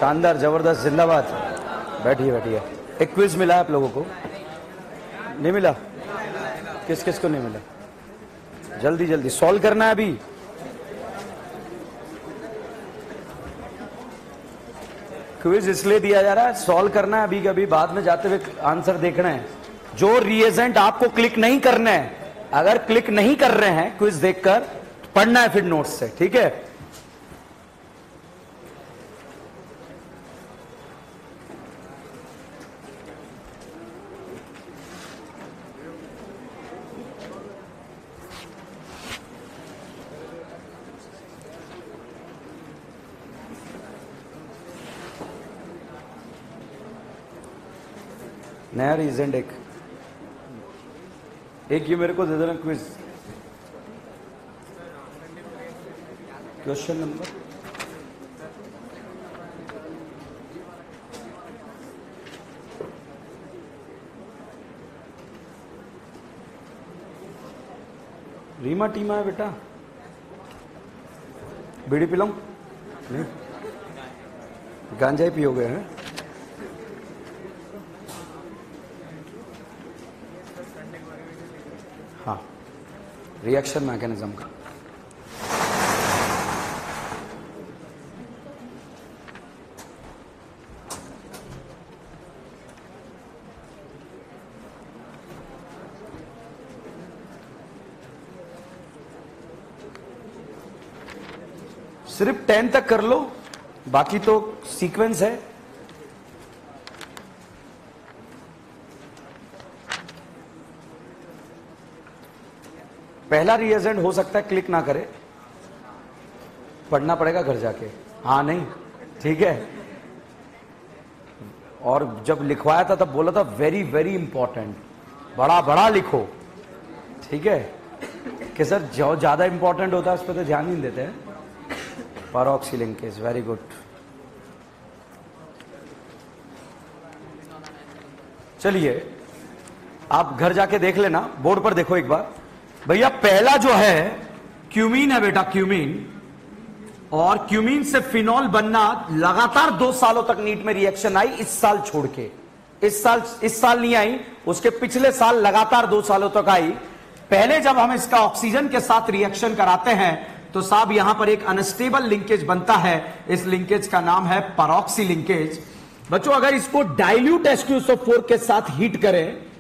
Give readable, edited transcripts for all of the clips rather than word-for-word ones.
शानदार, जबरदस्त, जिंदाबाद। बैठिए बैठिए। एक क्विज मिला आप लोगों को? नहीं मिला? किस किस को नहीं मिला? जल्दी जल्दी सॉल्व करना है अभी। क्विज इसलिए दिया जा रहा है, सॉल्व करना है अभी के अभी, बाद में जाते हुए आंसर देखना है। जो रिएजेंट आपको क्लिक नहीं करना है, अगर क्लिक नहीं कर रहे हैं क्विज देखकर, पढ़ना है फिर नोट्स से, ठीक है? नया रिएजेंट एक ये मेरे को दे देना क्विज। क्वेश्चन नंबर रीमा टीमा है बेटा। बीड़ी पिलाऊं? नहीं, गांजा ही पियोगे हैं? हाँ, रिएक्शन मैकेनिज्म का। सिर्फ 10 तक कर लो, बाकी तो सीक्वेंस है। पहला रिएजेंट हो सकता है क्लिक ना करे, पढ़ना पड़ेगा घर जाके। हाँ नहीं, ठीक है। और जब लिखवाया था तब बोला था वेरी वेरी इंपॉर्टेंट, बड़ा बड़ा लिखो, ठीक है? कि सर जो ज्यादा इंपॉर्टेंट होता है उस पर तो ध्यान नहीं देते हैं। पैरोक्सी लिंकेज, वेरी गुड। चलिए आप घर जाके देख लेना, बोर्ड पर देखो एक बार। भैया पहला जो है क्यूमीन है बेटा, क्यूमीन। और क्यूमीन से फिनॉल बनना लगातार 2 सालों तक नीट में रिएक्शन आई, इस साल छोड़ के। इस साल नहीं आई, उसके पिछले साल लगातार 2 सालों तक आई। पहले जब हम इसका ऑक्सीजन के साथ रिएक्शन कराते हैं तो साहब यहां पर एक अनस्टेबल लिंकेज बनता है। इस लिंकेज का नाम है पैरोक्सी लिंकेज। बच्चों अगर इसको डाइल्यूट H2SO4 के साथ हीट करें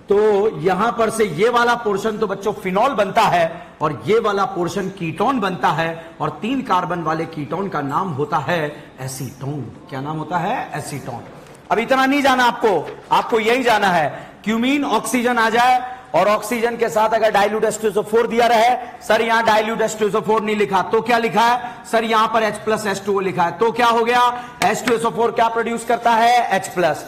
तो यहां पर से ये वाला पोर्शन तो बच्चों फिनॉल बनता है और ये वाला पोर्शन कीटोन बनता है। और 3 कार्बन वाले कीटोन का नाम होता है एसीटोन। क्या नाम होता है? एसीटोन। अब इतना नहीं जाना आपको यही जाना है, क्यूमीन ऑक्सीजन आ जाए और ऑक्सीजन के साथ अगर डाइल्यूट H2SO4 दिया रहे। सर यहां डाइल्यूट H2SO4 नहीं लिखा तो क्या लिखा है? सर यहां पर H+H2O लिखा है तो क्या हो गया? H2SO4 क्या प्रोड्यूस करता है? H+।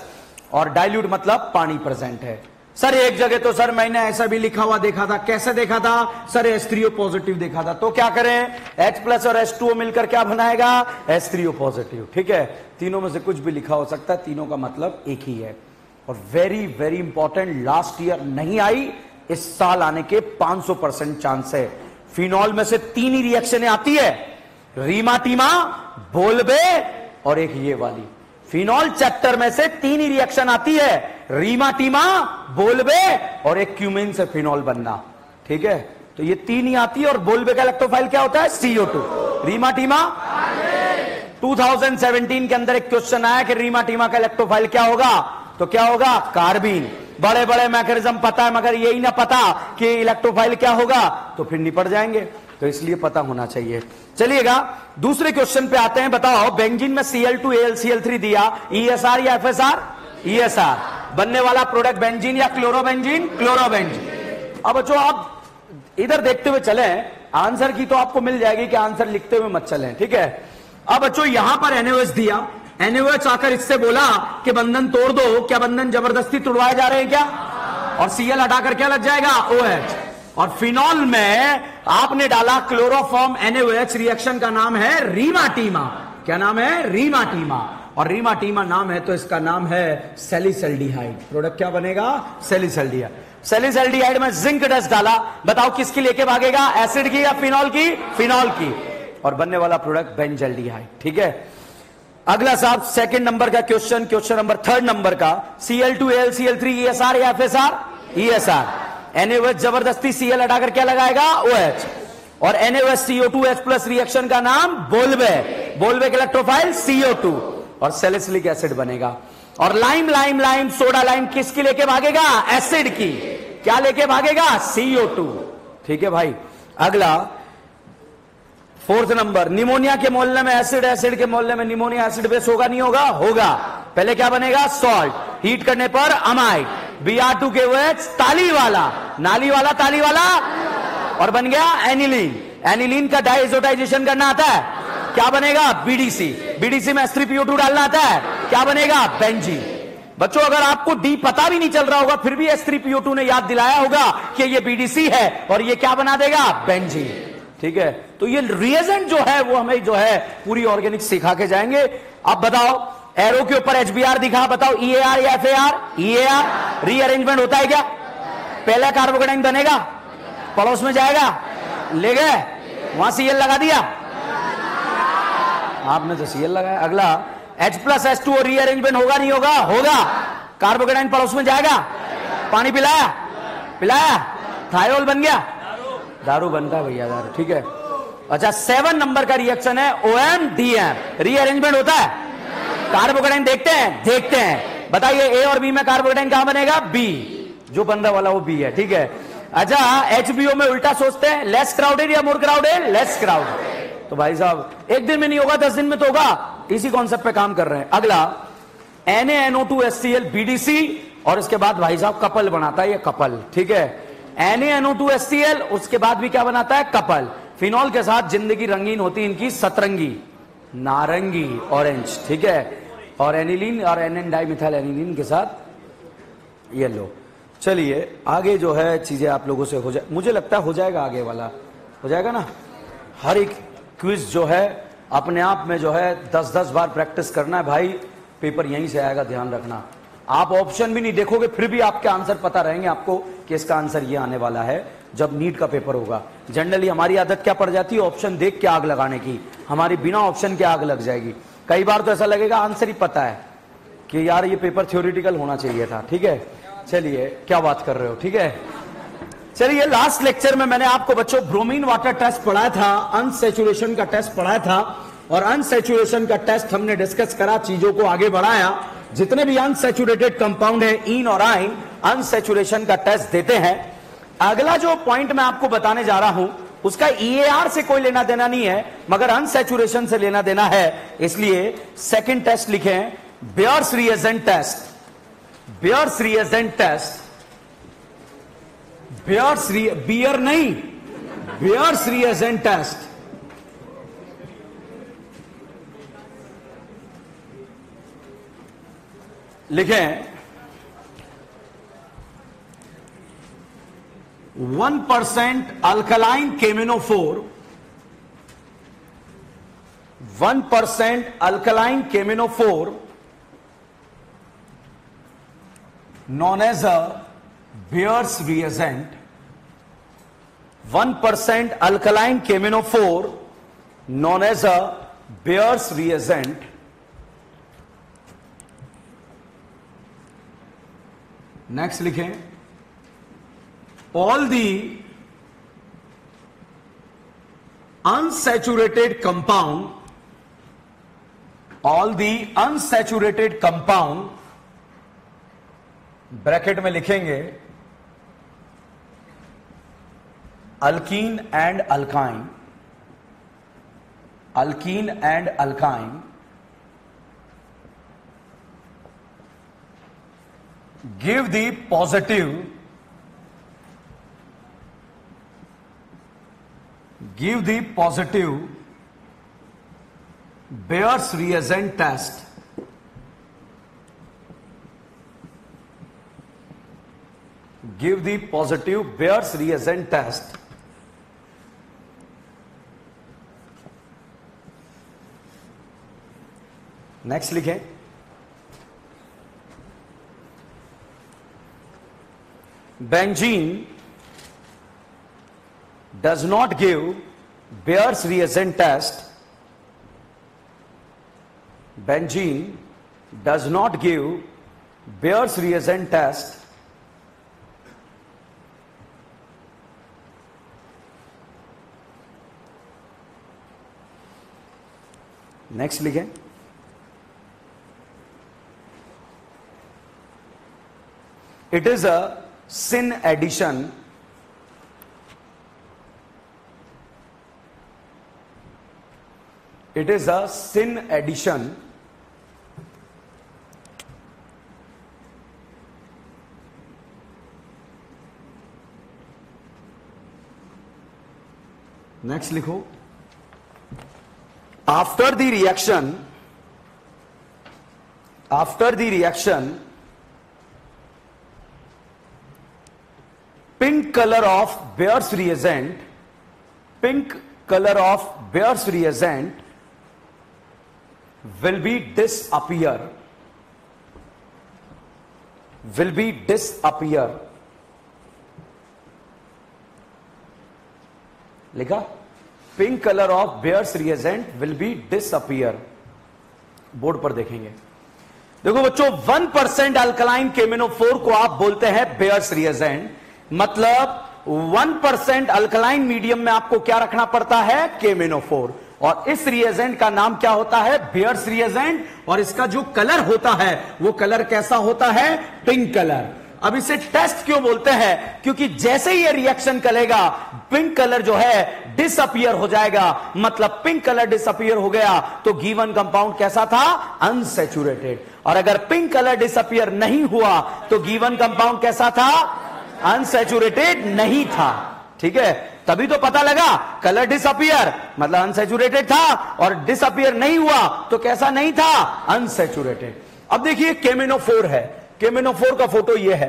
और डाइल्यूट मतलब पानी प्रेजेंट है। सर एक जगह तो सर मैंने ऐसा भी लिखा हुआ देखा था। कैसे देखा था? सर H3O पॉजिटिव देखा था। तो क्या करें? H+ और H2O मिलकर क्या बनाएगा? H3O positive. ठीक है, तीनों में से कुछ भी लिखा हो सकता है, तीनों का मतलब एक ही है। और very very important, last year नहीं आई, इस साल आने के 500% चांस है। फिनॉल में से 3 ही रिएक्शनें आती है, रीमाटीमा, बोल्बे और एक ये वाली। फिनॉल चैप्टर में से 3 ही रिएक्शन आती है, रीमाटीमा, बोल्बे और एक क्यूमीन से फिनॉल बनना। ठीक है, तो ये 3 ही आती है। और बोल्बे का इलेक्ट्रोफाइल क्या होता है? CO2। रीमाटीमा 2017 के अंदर एक क्वेश्चन आया कि रीमाटीमा का इलेक्ट्रोफाइल क्या होगा? तो क्या होगा? कार्बीन। बड़े बड़े मैकेनिज्म पता है मगर यही ना पता कि इलेक्ट्रोफाइल क्या होगा, तो फिर निपट जाएंगे। तो इसलिए पता होना चाहिए। चलिएगा दूसरे क्वेश्चन पे आते हैं। बताओ बेंजीन में Cl2 AlCl3 दिया, ESR या FSR? ESR। बनने वाला प्रोडक्ट बेंजीन या क्लोरोबेंजीन? क्लोरोबेंजीन। अब बच्चों आप इधर देखते हुए चले, आंसर की तो आपको मिल जाएगी कि आंसर लिखते हुए मत चलें। ठीक है, अब बच्चों यहां पर NaOH दिया, NaOH आकर इससे बोला कि बंधन तोड़ दो। क्या बंधन जबरदस्ती तोड़वाए जा रहे हैं क्या? और Cl हटाकर क्या लग जाएगा? OH। और फिनॉल में आपने डाला क्लोरोफॉर्म NaOH, रिएक्शन का नाम है रीमाटीमा। क्या नाम है? रीमाटीमा। और रीमाटीमा नाम है तो इसका नाम है सैलिसल्डिहाइड। प्रोडक्ट क्या बनेगा? सैलिसल्डिहाइड। सैलिसल्डिहाइड में जिंक डस्ट डाला, बताओ किसकी लेके भागेगा? एसिड की या फिनॉल की? फिनॉल की। और बनने वाला प्रोडक्ट बेंजल्डिहाइड। ठीक है, अगला साहब सेकंड नंबर का question, question number third number का, Cl2Al Cl3 ESR या FSR? ESR। NaOH जबरदस्ती Cl हटाकर क्या लगाएगा? OH। और NaOH CO2H प्लस रिएक्शन का नाम बोल्वे, बोल्वे के इलेक्ट्रोफाइल CO2 और सैलिसिलिक एसिड बनेगा। और lime lime lime soda lime किसकी लेके भागेगा? एसिड की। क्या लेके भागेगा? CO2। ठीक है भाई। अगला फोर्थ नंबर, निमोनिया के मोलने में एसिड, एसिड के मोलने में निमोनिया एसिड बेस होगा नहीं होगा? होगा। पहले क्या बनेगा? सॉल्ट, हीट करने पर अमाइड, Br2 के OH ताली वाला, नाली वाला ताली वाला, और बन गया एनिलीन। एनिलीन का डाइजोटाइजेशन करना आता है, क्या बनेगा? BDC। BDC में H3PO2 डालना आता है, क्या बनेगा? बेंजीन। बच्चों अगर आपको डी पता भी नहीं चल रहा होगा फिर भी H3PO2 ने याद दिलाया होगा कि ये BDC है और ये क्या बना देगा? बेंजीन। ठीक है, तो ये रिएजेंट जो है वो हमें जो है पूरी ऑर्गेनिक सिखा के जाएंगे। अब बताओ, एरो के ऊपर HBr दिखा, बताओ EAR या FAR? EAR। रीअरेंजमेंट होता है क्या? पहला कार्बोकेटाइन बनेगा, पड़ोस में जाएगा, ले गए, वहां Cl लगा दिया, आपने तो Cl लगाया। अगला H+H2O रीअरेंजमेंट होगा नहीं होगा? होगा। कार्बोकेटाइन पड़ोस में जाएगा, पानी पिलाया, पिलाया, थायोल बन गया, दारू बनता है भैया दारू। ठीक है। अच्छा 7 नंबर का रिएक्शन है OM-DM। रीअरेंजमेंट होता है? कार्बोकेटाइन देखते हैं, देखते हैं। बताइए A और B में कार्बोकेटाइन कहां बनेगा? B। जो बन रहा वाला वो B है। ठीक है। अच्छा HBO में उल्टा सोचते हैं, लेस क्राउडेड या मोर क्राउडेड? Less crowded. तो भाई साहब एक दिन में नहीं होगा, 10 दिन में तो होगा। इसी कॉन्सेप्ट पे काम कर रहे हैं। अगला NaNO2HCl BDC और इसके बाद भाई साहब कपल बनाता है, ये कपल। ठीक है। NaNO2HCl उसके बाद भी क्या बनाता है? कपल। फिनॉल के साथ जिंदगी रंगीन होती इनकी, सतरंगी, नारंगी, ऑरेंज। ठीक है। और एनिलीन और NN डाइमिथाइल एनिलीन के साथ येलो। चलिए आगे जो है चीजें आप लोगों से हो जाए, मुझे लगता है हो जाएगा, आगे वाला हो जाएगा ना। हर एक क्विज जो है अपने आप में जो है 10-10 बार प्रैक्टिस करना है भाई, पेपर यहीं से आएगा, ध्यान रखना। आप ऑप्शन भी नहीं देखोगे फिर भी आपके आंसर पता रहेंगे आपको कि इसका आंसर ये आने वाला है जब नीट का पेपर होगा। जनरली हमारी आदत क्या पड़ जाती है? ऑप्शन देख के आग लगाने की, हमारी बिना ऑप्शन के आग लग जाएगी। कई बार तो ऐसा लगेगा आंसर ही पता है कि यार ये पेपर थ्योरेटिकल होना चाहिए था। ठीक है। चलिए क्या बात कर रहे हो? ठीक है। चलिए लास्ट लेक्चर में मैंने आपको बच्चों ब्रोमीन वाटर टेस्ट पढ़ाया था, अनसैचुरेशन का टेस्ट पढ़ाया था, और अनसैचुरेशन का टेस्ट हमने डिस्कस करा, चीजों को आगे बढ़ाया। जितने भी अनसैचुरेटेड कंपाउंड है, इन और आइन, अनसैचुरेशन का टेस्ट देते हैं। अगला जो पॉइंट मैं आपको बताने जा रहा हूं उसका EAR से कोई लेना देना नहीं है मगर अनसैचुरेशन से लेना देना है, इसलिए सेकंड टेस्ट लिखें, Baeyer's reagent test. Baeyer's reagent test, beer नहीं, बेयर्स रिएजेंट टेस्ट। लिखें 1% अल्कलाइन केमिनोफोर, 1% अल्कलाइन केमिनोफोर known as a Beer's reagent, 1% alkaline KMnO4 known as a Beer's reagent, next लिखें, all the unsaturated compound, all the unsaturated compound bracket में लिखेंगे alkene and alkyne, alkene and alkyne, give the positive, give the positive Baeyer's reagent test, give the positive Beer's reagent test. Next लिखें, benzene does not give Beer's reagent test, benzene does not give Bayer's reagent test next लिखें, it is a sin addition it is a sin addition next लिखो, after the reaction pink color of Bayer's reagent will be disappear लिखा, pink colour of bears reagent will be disappear. Board पर देखेंगे, देखो बच्चों 1% alkaline केमिनोफोर को आप बोलते हैं बेयर्स रिएजेंट, मतलब 1% अल्कलाइन मीडियम में आपको क्या रखना पड़ता है, केमिनोफोर, और इस रिएजेंट का नाम क्या होता है, बेयर्स रिएजेंट, और इसका जो कलर होता है वो कलर कैसा होता है, पिंक कलर। अब इसे टेस्ट क्यों बोलते हैं, क्योंकि जैसे ही ये रिएक्शन करेगा पिंक कलर जो है डिसअपियर हो जाएगा, मतलब पिंक कलर डिसअपियर हो गया तो गिवन कंपाउंड कैसा था, अनसैचुरेटेड, और अगर पिंक कलर डिसअपियर नहीं हुआ तो गिवन कंपाउंड कैसा था, अनसैचुरेटेड नहीं था। ठीक है, तभी तो पता लगा कलर डिसअपियर मतलब अनसैचुरेटेड था, और डिसअपियर नहीं हुआ तो कैसा नहीं था, अनसैचुरेटेड। अब देखिए केमिनोफोर है, केमिनोफोर का फोटो ये है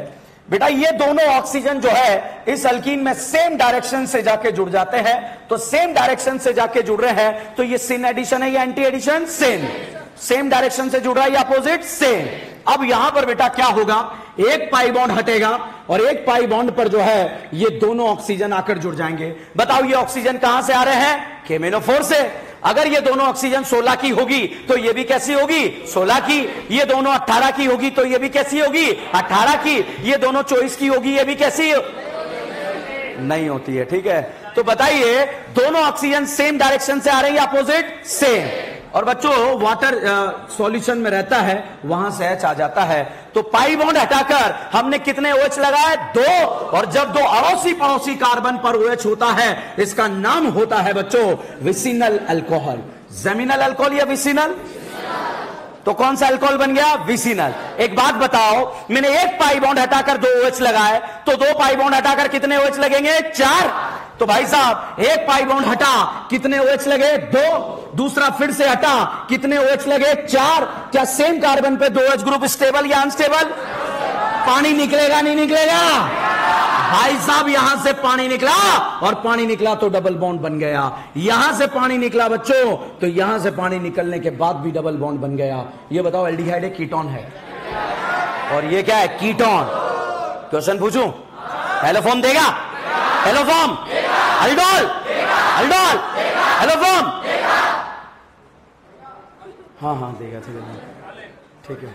बेटा, ये दोनों ऑक्सीजन जो है इस अल्कीन में सेम डायरेक्शन से जाके जुड़ जाते हैं, तो सेम डायरेक्शन से जाके जुड़ रहे हैं, तो ये सिन एडिशन है या एंटी एडिशन, सेम डायरेक्शन से जुड़ रहा है या अपोजिट, सेम। अब यहां पर बेटा क्या होगा, एक पाई बॉन्ड हटेगा और एक पाई बॉन्ड पर जो है ये दोनों ऑक्सीजन आकर जुड़ जाएंगे। बताओ ये ऑक्सीजन कहां से आ रहे हैं, केमिनोफोर से। अगर ये दोनों ऑक्सीजन 16 की होगी तो ये भी कैसी होगी, 16 की। ये दोनों 18 की होगी तो ये भी कैसी होगी, 18 की। ये दोनों 24 की होगी, ये भी कैसी नहीं होती है। ठीक है, तो बताइए दोनों ऑक्सीजन सेम डायरेक्शन से आ रही है, अपोजिट, सेम। और बच्चों वाटर सॉल्यूशन में रहता है, वहां से H आ जाता है, तो पाई बॉन्ड हटाकर हमने कितने OH लगाए, 2, और जब दो अड़ोसी पड़ोसी कार्बन पर OH होता है इसका नाम होता है बच्चों विसिनल अल्कोहल। जेमिनल अल्कोहल या विसिनल, तो कौन सा अल्कोहल बन गया, विसिनल। एक बात बताओ, मैंने एक पाई बॉन्ड हटाकर 2 OH लगाए, तो 2 पाई बॉन्ड हटाकर कितने OH लगेंगे, 4। तो भाई साहब एक पाई बॉन्ड हटा, कितने OH लगे, 2। दूसरा फिर से हटा, कितने OH लगे, 4। क्या सेम कार्बन पे 2 OH ग्रुप स्टेबल या अनस्टेबल, पानी निकलेगा नहीं निकलेगा, भाई साहब यहां से पानी निकला, और पानी निकला तो डबल बॉन्ड बन गया। यहां से पानी निकला बच्चों, तो यहां से पानी निकलने के बाद भी डबल बॉन्ड बन गया। ये बताओ एल्डिहाइड एक कीटोन है, और ये क्या है, कीटोन। क्वेश्चन पूछूं, हेलोफॉर्म देगा, हेलोफॉर्म, अल्डोल, अल्डोल, हेलोफॉर्म, हाँ हाँ देगा, ठीक है,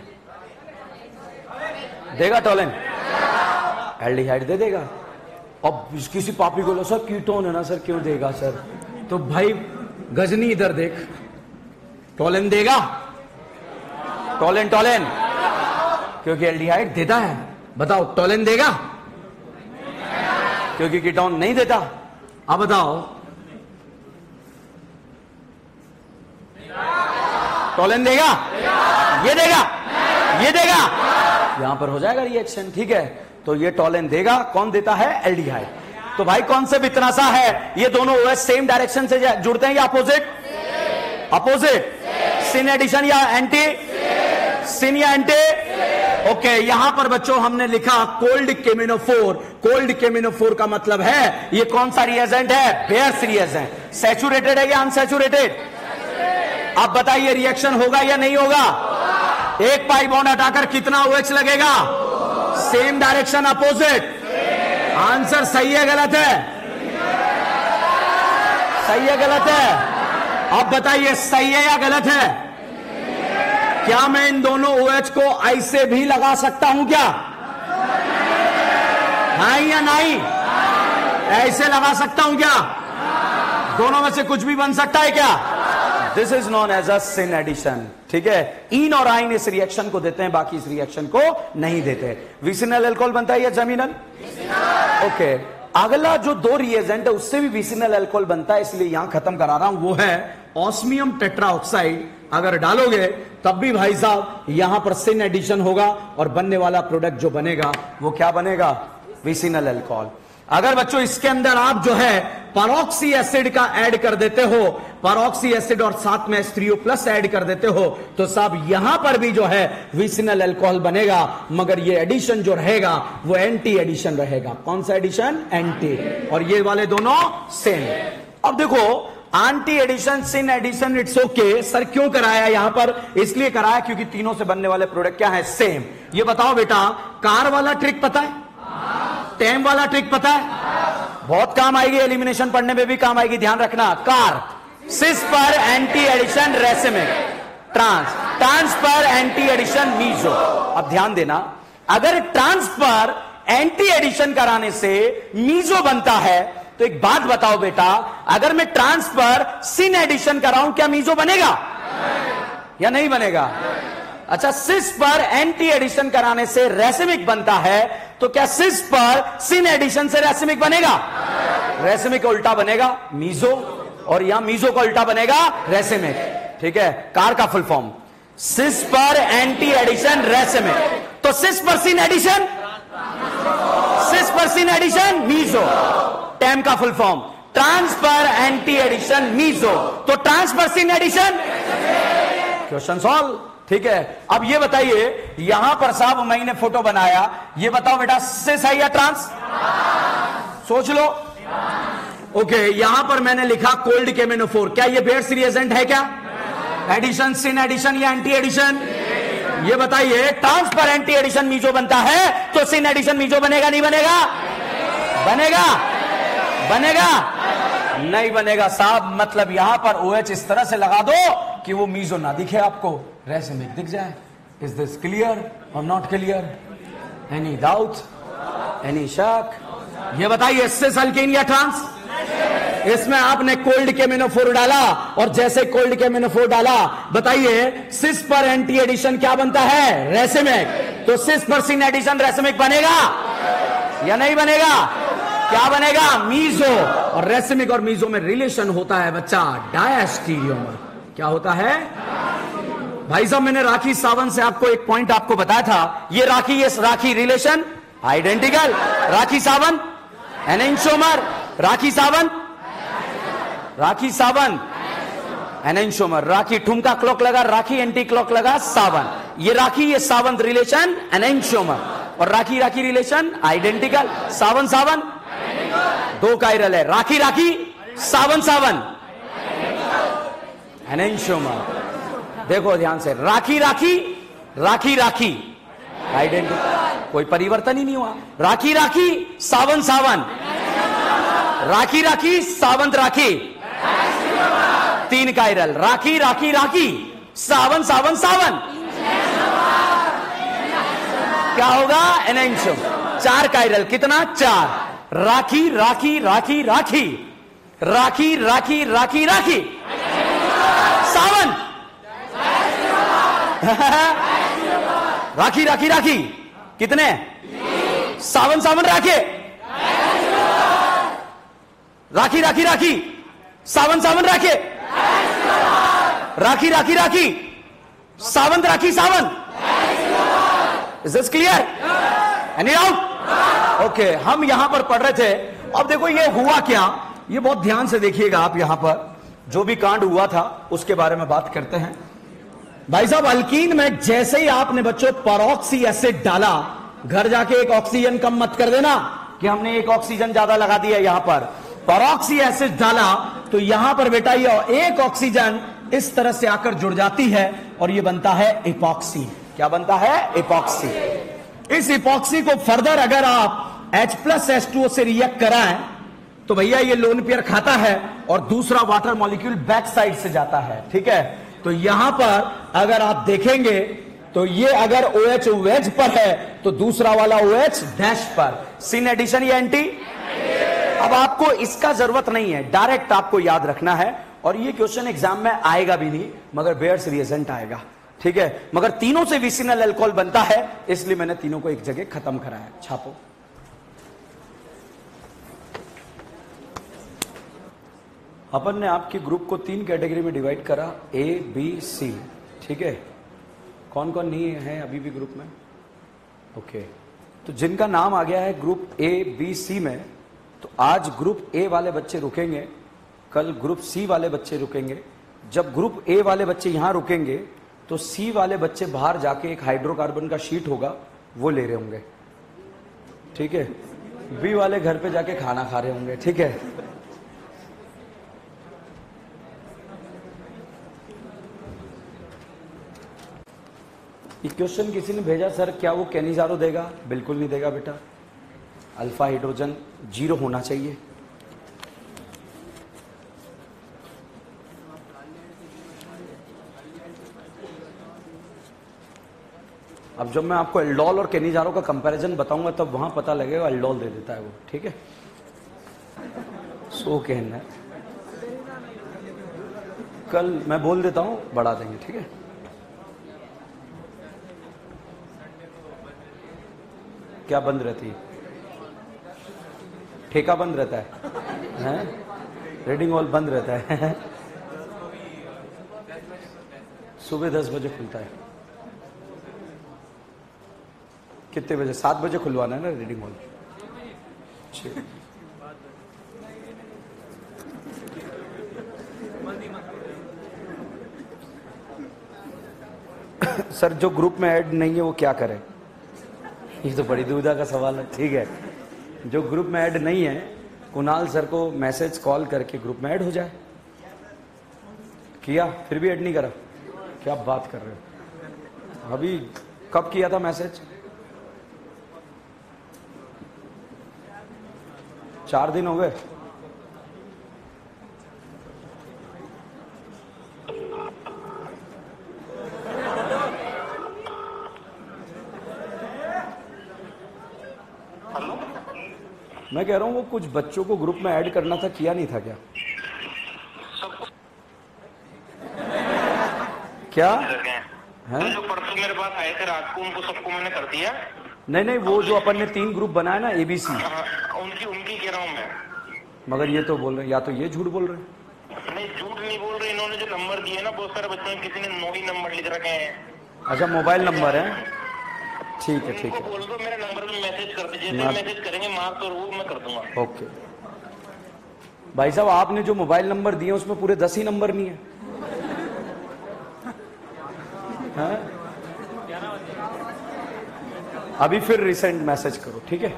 देगा टोलेन, एल्डिहाइड दे देगा। अब किसी पापी को लो सर कीटोन है ना सर, क्यों देगा सर, तो भाई गजनी इधर देख, टोलेन देगा, टोलेन, टोलेन, क्योंकि एल्डिहाइड देता है। बताओ टोलेन देगा, क्योंकि कीटोन नहीं देता। अब बताओ टोलेन देगा, ये देगा, ये देगा, यहां पर हो जाएगा रिएक्शन। ठीक है, तो ये टोलेन देगा, कौन देता है, एल्डिहाइड। तो भाई कॉन्सेप्ट इतना सा है, ये दोनों OH सेम डायरेक्शन से जुड़ते हैं या अपोजिट, अपोजिट, सिन एडिशन या एंटी, सिन या एंटी। ओके, यहां पर बच्चों हमने लिखा कोल्ड केमिनोफोर। कोल्ड केमिनोफोर का मतलब है ये कौन सा रिएजेंट है, बेयर्स रिएजेंट। सैचुरेटेड है या अनसैचुरेटेड, अब बताइए रिएक्शन होगा या नहीं होगा। एक पाई बॉन्ड हटाकर कितना OH लगेगा, सेम डायरेक्शन, अपोजिट। आंसर सही है गलत है, सही है गलत है, अब बताइए सही है या गलत है, क्या मैं इन दोनों OH को ऐसे भी लगा सकता हूं क्या? हाँ या नहीं? ऐसे लगा सकता हूं क्या? दोनों में से कुछ भी बन सकता है क्या? This is known as a syn addition. ठीक है, इन और आइन इस रिएक्शन को देते हैं, बाकी इस रिएक्शन को नहीं देते। विसिनल अल्कोहल बनता है या जमीनल? ओके, अगला जो दो रिएजेंट है उससे भी विसिनल अल्कोहल बनता है, इसलिए यहां खत्म करा रहा हूं। वो है ऑस्मियम टेट्राऑक्साइड। अगर डालोगे तब भी भाई साहब यहां पर सिन एडिशन होगा और बनने वाला प्रोडक्ट जो बनेगा वो क्या बनेगा? Vicinal alcohol. अगर बच्चों इसके अंदर आप जो है परऑक्सी एसिड का ऐड कर देते हो, परऑक्सी एसिड और साथ में H3O प्लस ऐड कर देते हो, तो साहब यहां पर भी जो है विसिनल अल्कोहल बनेगा, मगर ये एडिशन जो रहेगा वो एंटी एडिशन रहेगा। कौन सा एडिशन? एंटी। और ये वाले दोनों सेम। अब देखो, anti addition, syn addition, it's okay. Sir क्यों कराया यहां पर? इसलिए कराया क्योंकि तीनों से बनने वाले प्रोडक्ट क्या है? सेम। ये बताओ बेटा, कार वाला ट्रिक पता है? टेम वाला ट्रिक पता है? बहुत काम आएगी, एलिमिनेशन पढ़ने में भी काम आएगी, ध्यान रखना। कार सिस पर एंटी एडिशन रेसिमिक, ट्रांस पर एंटी एडिशन मीजो। अब ध्यान देना, अगर ट्रांस पर एंटी एडिशन कराने से मीजो बनता है तो एक बात बताओ बेटा, अगर मैं ट्रांस पर सिन एडिशन कराऊं क्या मीजो बनेगा या नहीं बनेगा? अच्छा, सिस पर एंटी एडिशन कराने से रेसिमिक बनता है, तो क्या सिस पर सिन एडिशन से रेसिमिक बनेगा? रेसिमिक का उल्टा बनेगा मीजो, और यहां मीजो का उल्टा बनेगा रेसिमिक। ठीक है, कार का फुल फॉर्म सिस पर एंटी एडिशन रेसिमिक, तो सिस पर सिन एडिशन, सिस पर सिन एडिशन मीजो। टेम का फुल फॉर्म ट्रांस पर एंटी एडिशन मीजो, तो ट्रांस पर सिन एडिशन। Question solve. ठीक है, अब ये बताइए, यहां पर साहब मैंने फोटो बनाया, ये बताओ बेटा सिस है या ट्रांस? सोच लो। ओके, यहां पर मैंने लिखा कोल्ड केमिनोफोर, क्या ये बेयर्स रिएजेंट है क्या? एडिशन, सिन एडिशन या एंटी एडिशन? ये बताइए, ट्रांस पर एंटी एडिशन मीजो बनता है, तो सिन एडिशन मीजो बनेगा नहीं बनेगा? बनेगा? बनेगा? नहीं बनेगा साहब। मतलब यहां पर OH इस तरह से लगा दो कि वो मीजो ना दिखे आपको, रेसिमिक दिख जाए। इज दिस क्लियर और not clear? Any doubt, any शक? ये बताइए, सिस अल्कीन या ट्रांस? इसमें आपने कोल्ड केमिनोफोर डाला, और जैसे कोल्ड केमिनोफोर डाला, बताइए सिस पर एंटी एडिशन क्या बनता है? रेसिमिक। तो सिस पर सिन एडिशन रेसिमिक बनेगा या नहीं बनेगा? क्या बनेगा? मीजो। और रेसिमिक और मीजो में रिलेशन होता है बच्चा डायस्टीरियोमर। क्या होता है भाई साहब? मैंने राखी सावंत से आपको एक पॉइंट आपको बताया था, ये राखी relation identical. Rakhi Sawant enantiomer, Rakhi Sawant enantiomer, राखी ठुमका क्लॉक लगा, राखी एंटी क्लॉक लगा, सावंत। ये राखी, ये सावंत रिलेशन एनेंशोमर, और राखी रिलेशन आइडेंटिकल। सावंत दो कायरल है, राखी सावंत एनेंशोमर। देखो ध्यान से, राखी आइडेंटिकल, कोई परिवर्तन ही नहीं हुआ। राखी सावंत राखी सावंत राखी, तीन कायरल, राखी सावंत क्या होगा? एनेंशोम। चार कायरल, कितना? चार। राखी सावन राखी कितने? सावन राखे, राखी सावन राखे, Rakhi Sawant Sawan. Is this clear? Any doubt? Okay, हम यहां पर पढ़ रहे थे। अब देखो ये हुआ क्या, ये बहुत ध्यान से देखिएगा आप। यहां पर जो भी कांड हुआ था उसके बारे में बात करते हैं। भाई साहब, अल्कीन में जैसे ही आपने बच्चों परऑक्सी एसिड डाला, घर जाके एक ऑक्सीजन कम मत कर देना कि हमने एक ऑक्सीजन ज्यादा लगा दिया। यहां पर परऑक्सी एसिड डाला तो यहां पर बेटा ये एक ऑक्सीजन इस तरह से आकर जुड़ जाती है और ये बनता है इपॉक्सी। क्या बनता है? इपॉक्सी। इस इपॉक्सी को फर्दर अगर आप H+H2O से रिएक्ट कराएं तो भैया ये लोन पेयर खाता है और दूसरा वाटर मॉलिक्यूल बैक साइड से जाता है। ठीक है, तो यहां पर अगर आप देखेंगे तो ये अगर OH वेज पर है तो दूसरा वाला OH डैश पर। सिन एडिशन या एंटी? अब आपको इसका जरूरत नहीं है, डायरेक्ट आपको याद रखना है। और ये क्वेश्चन एग्जाम में आएगा भी नहीं, मगर बेयर्स रिएजेंट आएगा, ठीक है। मगर तीनों से विसिनल अल्कोहल बनता है, इसलिए मैंने तीनों को एक जगह खत्म कराया। छापो। अपन ने आपके ग्रुप को 3 कैटेगरी में डिवाइड करा, A, B, C, ठीक है। कौन कौन नहीं है अभी भी ग्रुप में? ओके, तो जिनका नाम आ गया है ग्रुप A, B, C में, तो आज ग्रुप A वाले बच्चे रुकेंगे, कल ग्रुप C वाले बच्चे रुकेंगे। जब ग्रुप A वाले बच्चे यहां रुकेंगे तो C वाले बच्चे बाहर जाके एक हाइड्रोकार्बन का शीट होगा वो ले रहे होंगे, ठीक है। B वाले घर पे जाके खाना खा रहे होंगे, ठीक है। ये क्वेश्चन किसी ने भेजा, सर क्या वो कैनिजारो देगा? बिल्कुल नहीं देगा बेटा। अल्फा हाइड्रोजन 0 होना चाहिए। अब जब मैं आपको एल्डोल और कैनिजारो का कंपैरिजन बताऊंगा तब वहां पता लगेगा, एल्डोल दे देता है वो, ठीक है। सो कहना है, कल मैं बोल देता हूं, बढ़ा देंगे, ठीक है। क्या बंद रहती है? ठेका बंद रहता है, रीडिंग हॉल बंद रहता है। सुबह 10 बजे खुलता है। कितने बजे? 7 बजे खुलवाना है ना रीडिंग हॉल। सर जो ग्रुप में ऐड नहीं है वो क्या करे? ये तो बड़ी दुविधा का सवाल है, ठीक है। जो ग्रुप में ऐड नहीं है, कुणाल सर को मैसेज कॉल करके ग्रुप में ऐड हो जाए। किया, फिर भी ऐड नहीं करा? क्या बात कर रहे हो? अभी कब किया था मैसेज? 4 दिन हो गए। मैं कह रहा हूं वो कुछ बच्चों को ग्रुप में ऐड करना था, किया नहीं था क्या? क्या है? जो परसों मेरे पास आए थे रात को, उनको सबको मैंने कर दिया। नहीं, वो जो अपन ने 3 ग्रुप बनाया ना, ABC, उनकी कह रहा हूँ मैं। मगर ये तो बोल रहे, या तो ये झूठ बोल रहे हैं। नहीं, झूठ नहीं बोल रहे। इन्होंने जो नंबर दिए ना, बहुत सारे बच्चों ने, किसी ने 9 ही नंबर लिख रखे हैं। अच्छा, मोबाइल नंबर है, ठीक है, ठीक है। बोल दो मेरे नंबर में मैसेज कर दीजिए, जैसे मैसेज करेंगे मार्क्स और वो मैं कर दूंगा। ओके भाई साहब, आपने जो मोबाइल नंबर दिए उसमें पूरे 10 ही नंबर नहीं है, हाँ? अभी फिर रिसेंट मैसेज करो, ठीक है।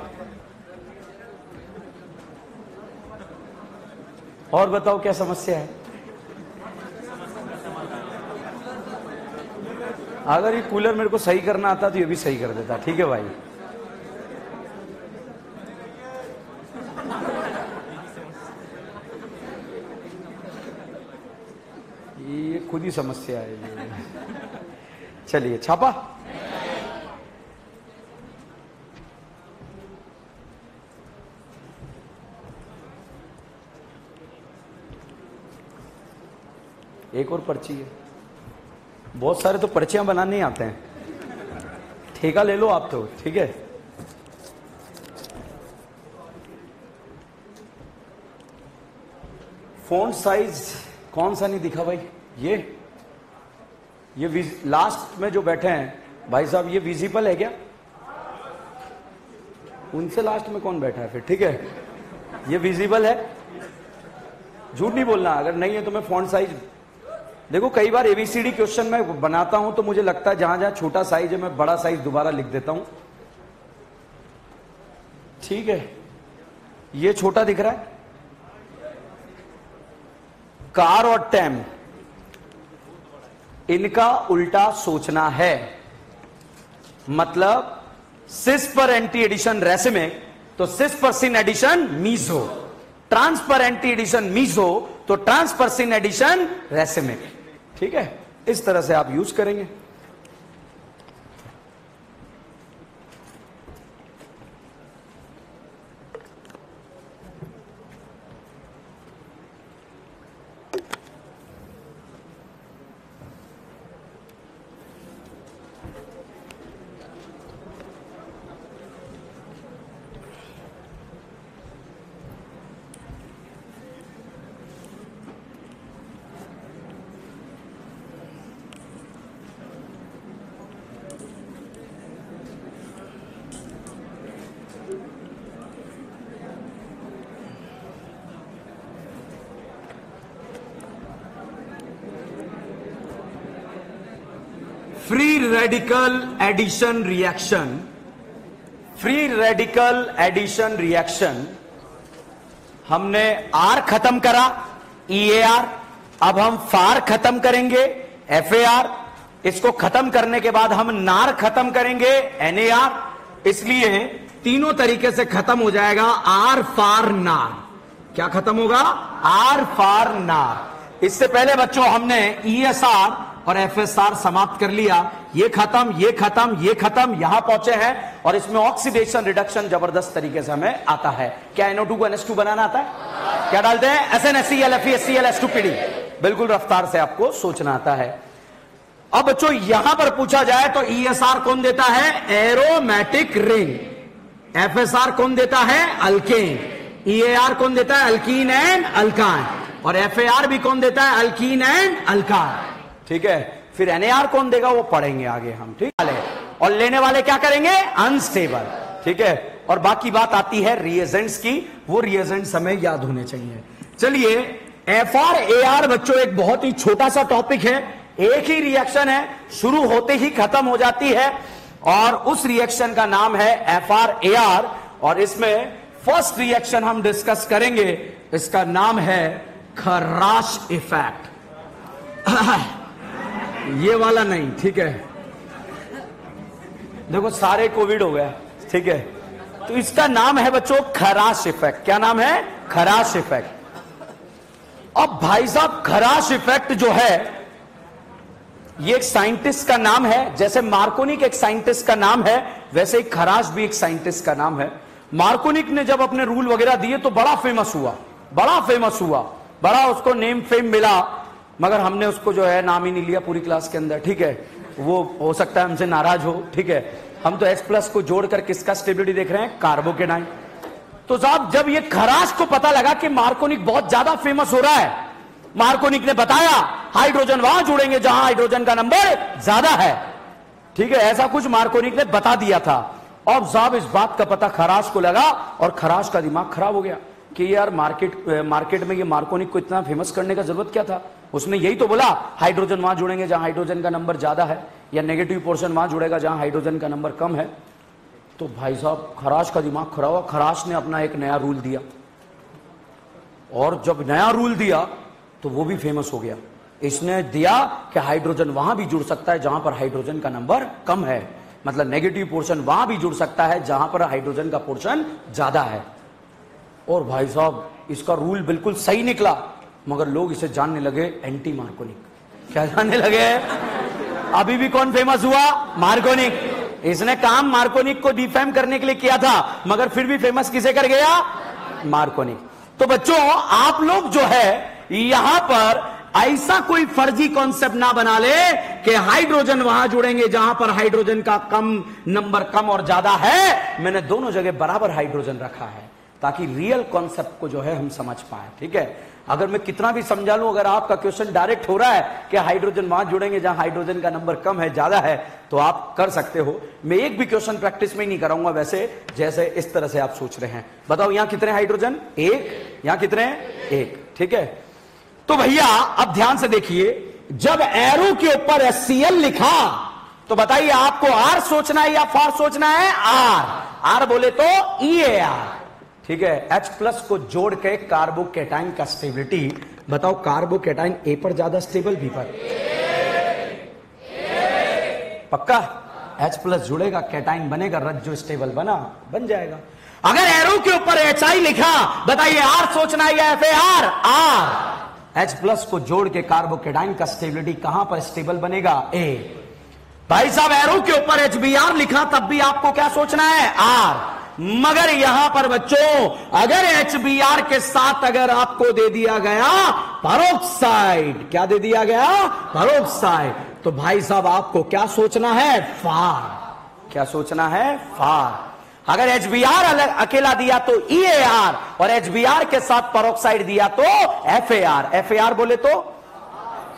और बताओ क्या समस्या है? अगर ये कूलर मेरे को सही करना आता तो ये भी सही कर देता, ठीक है भाई। ये खुद ही समस्या है ये। चलिए, छापा। एक और पर्ची है। बहुत सारे तो पर्चियां बनाने नहीं आते हैं, ठेका ले लो आप तो, ठीक है। फॉन्ट साइज कौन सा नहीं दिखा भाई? ये लास्ट में जो बैठे हैं भाई साहब, ये विजिबल है क्या? उनसे लास्ट में कौन बैठा है फिर? ठीक है, ये विजिबल है, झूठ नहीं बोलना। अगर नहीं है तो मैं फॉन्ट साइज, देखो कई बार ABCD क्वेश्चन में बनाता हूं तो मुझे लगता है जहां जहां छोटा साइज है मैं बड़ा साइज दोबारा लिख देता हूं, ठीक है। ये छोटा दिख रहा है। कार और टैम, इनका उल्टा सोचना है। मतलब सिस पर एंटी एडिशन रेसिमिक, तो सिस पर सिन एडिशन मीजो, ट्रांस पर एंटी एडिशन मीजो, तो ट्रांस पर सिन एडिशन रेसिमिक, ठीक है। इस तरह से आप यूज करेंगे। Free radical addition reaction, free radical addition reaction, हमने आर खत्म करा EAR, अब हम फार खत्म करेंगे FAR, इसको खत्म करने के बाद हम नार खत्म करेंगे NAR, इसलिए तीनों तरीके से खत्म हो जाएगा आर फार नार। क्या खत्म होगा? आर फार नार। इससे पहले बच्चों हमने ESR और FSR समाप्त कर लिया। ये खत्म, ये खत्म, ये खत्म, यहां पहुंचे हैं और इसमें ऑक्सीडेशन रिडक्शन जबरदस्त तरीके से हमें आता है। क्या NO2 को NH2 बनाना आता है? क्या डालते हैं? SnHCl FeHCl H2PD। बिल्कुल रफ्तार से आपको सोचना आता है। अब बच्चों यहां पर पूछा जाए तो ESR कौन देता है? Aromatic ring. FSR कौन देता है? अल्केन। EAR कौन देता है? Alkyne and alkyne. और FAR भी कौन देता है? Alkyne and alkyne. ठीक है, फिर NAR कौन देगा वो पढ़ेंगे आगे हम। ठीक है, और लेने वाले क्या करेंगे? अनस्टेबल। ठीक है, और बाकी बात आती है रिएजेंट्स की, वो रिएजेंट्स हमें याद होने चाहिए। चलिए, FR-AR बच्चों एक बहुत ही छोटा सा टॉपिक है, एक ही रिएक्शन है, शुरू होते ही खत्म हो जाती है और उस रिएक्शन का नाम है FR-AR। और इसमें फर्स्ट रिएक्शन हम डिस्कस करेंगे, इसका नाम है खराश इफेक्ट। ये वाला नहीं, ठीक है, देखो सारे कोविड हो गया, ठीक है, तो इसका नाम है बच्चों खराश इफेक्ट। क्या नाम है? खराश इफेक्ट। अब भाई साहब खराश इफेक्ट जो है ये एक साइंटिस्ट का नाम है, जैसे मार्कोनिक एक साइंटिस्ट का नाम है वैसे ही खराश भी एक साइंटिस्ट का नाम है। मार्कोनिक ने जब अपने रूल वगैरह दिए तो बड़ा फेमस हुआ, बड़ा फेमस हुआ, बड़ा उसको नेम फेम मिला, मगर हमने उसको जो है नाम ही नहीं लिया पूरी क्लास के अंदर। ठीक है, वो हो सकता है हमसे नाराज हो। ठीक है, हम तो H+ को जोड़कर किसका स्टेबिलिटी देख रहे हैं? कार्बोकेटाइन। तो साहब जब ये खराश को पता लगा कि मार्कोनिक बहुत ज्यादा फेमस हो रहा है, मार्कोनिक ने बताया हाइड्रोजन वहां जुड़ेंगे जहां हाइड्रोजन का नंबर ज्यादा है। ठीक है, ऐसा कुछ मार्कोनिक ने बता दिया था। और साहब इस बात का पता खराश को लगा और खराश का दिमाग खराब हो गया कि यार मार्केट में ये मार्कोनिक को इतना फेमस करने का जरूरत क्या था? उसने यही तो बोला हाइड्रोजन वहां जुड़ेंगे जहां हाइड्रोजन का नंबर ज्यादा है, या नेगेटिव पोर्शन वहां जुड़ेगा जहां हाइड्रोजन का नंबर कम है। तो भाई साहब खराश का दिमाग खराब हुआ, खराश ने अपना एक नया रूल दिया, और जब नया रूल दिया तो वो भी फेमस हो गया। इसने दिया कि हाइड्रोजन वहां भी जुड़ सकता है जहां पर हाइड्रोजन का नंबर कम है, मतलब नेगेटिव पोर्शन वहां भी जुड़ सकता है जहां पर हाइड्रोजन का पोर्शन ज्यादा है। और भाई साहब इसका रूल बिल्कुल सही निकला, मगर लोग इसे जानने लगे एंटी मार्कोनिक। क्या जानने लगे? अभी भी कौन फेमस हुआ? मार्कोनिक। इसने काम मार्कोनिक को डिफेम करने के लिए किया था, मगर फिर भी फेमस किसे कर गया? मार्कोनिक। तो बच्चों आप लोग जो है यहां पर ऐसा कोई फर्जी कॉन्सेप्ट ना बना ले कि हाइड्रोजन वहां जुड़ेंगे जहां पर हाइड्रोजन का नंबर कम और ज्यादा है। मैंने दोनों जगह बराबर हाइड्रोजन रखा है ताकि रियल कॉन्सेप्ट को जो है हम समझ पाए। ठीक है, अगर मैं कितना भी समझा लूं, अगर आपका क्वेश्चन डायरेक्ट हो रहा है कि हाइड्रोजन वहां जुड़ेंगे जहां हाइड्रोजन का नंबर कम है ज्यादा है, तो आप कर सकते हो। मैं एक भी क्वेश्चन प्रैक्टिस में नहीं कराऊंगा वैसे, जैसे इस तरह से आप सोच रहे हैं। बताओ यहां कितने हाइड्रोजन? एक। यहां कितने? एक। ठीक है, तो भैया अब ध्यान से देखिए, जब एरो के ऊपर HCl लिखा तो बताइए आपको आर सोचना है या फार सोचना है? आर बोले तो EAR। ठीक है, H+ को जोड़ के कार्बोकेटाइन का स्टेबिलिटी बताओ, कार्बोकेटाइन A पर ज्यादा स्टेबल, B पर? पक्का H+ जुड़ेगा, कैटाइन बनेगा, रज्जो स्टेबल बन जाएगा। अगर एरो के ऊपर HI लिखा बताइए आर सोचना है या FAR? आर। H+ को जोड़ के कार्बोकेटाइन का स्टेबिलिटी कहां पर स्टेबल बनेगा? ए। भाई साहब एरो के ऊपर HBr लिखा तब भी आपको क्या सोचना है? R। मगर यहां पर बच्चों अगर HBr के साथ अगर आपको दे दिया गया पेरोक्साइड, क्या दे दिया गया? पेरोक्साइड, तो भाई साहब आपको क्या सोचना है? फार। क्या सोचना है? फार। अगर HBr अकेला दिया तो EAR और HBr के साथ पेरोक्साइड दिया तो FAR। FAR बोले तो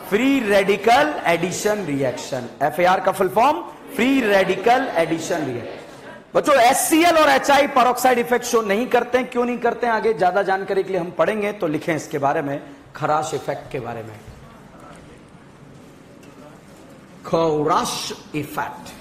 free radical addition reaction. FAR का full form free radical addition reaction. बच्चों HCl और HI पेरोक्साइड इफेक्ट शो नहीं करते हैं। क्यों नहीं करते हैं? आगे ज्यादा जानकारी के लिए हम पढ़ेंगे, तो लिखें इसके बारे में, खराश इफेक्ट के बारे में। खराश effect.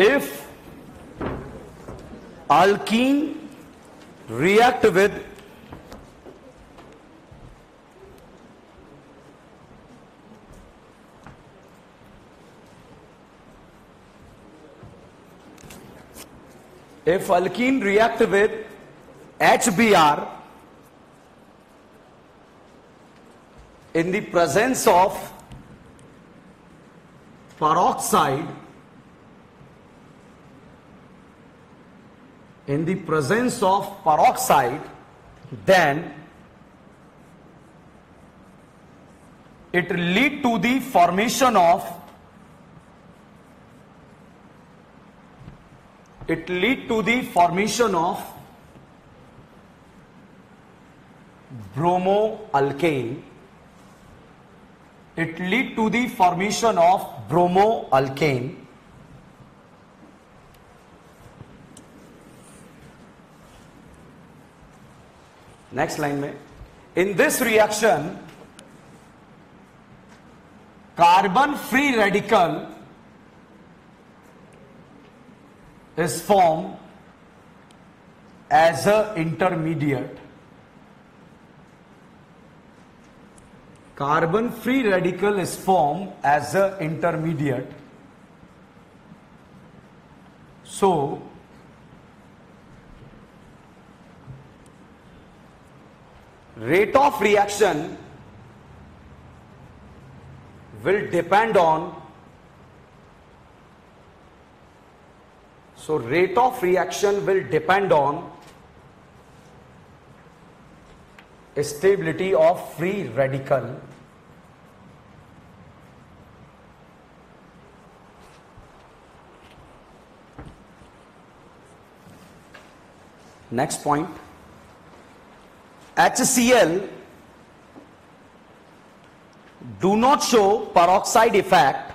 If alkene react with HBr in the presence of peroxide, then it lead to the formation of bromoalkane. Next line में, in this reaction carbon free radical is formed as a intermediate. Carbon free radical is formed as a intermediate. So rate of reaction will depend on stability of free radical. Next point, HCl do not show peroxide effect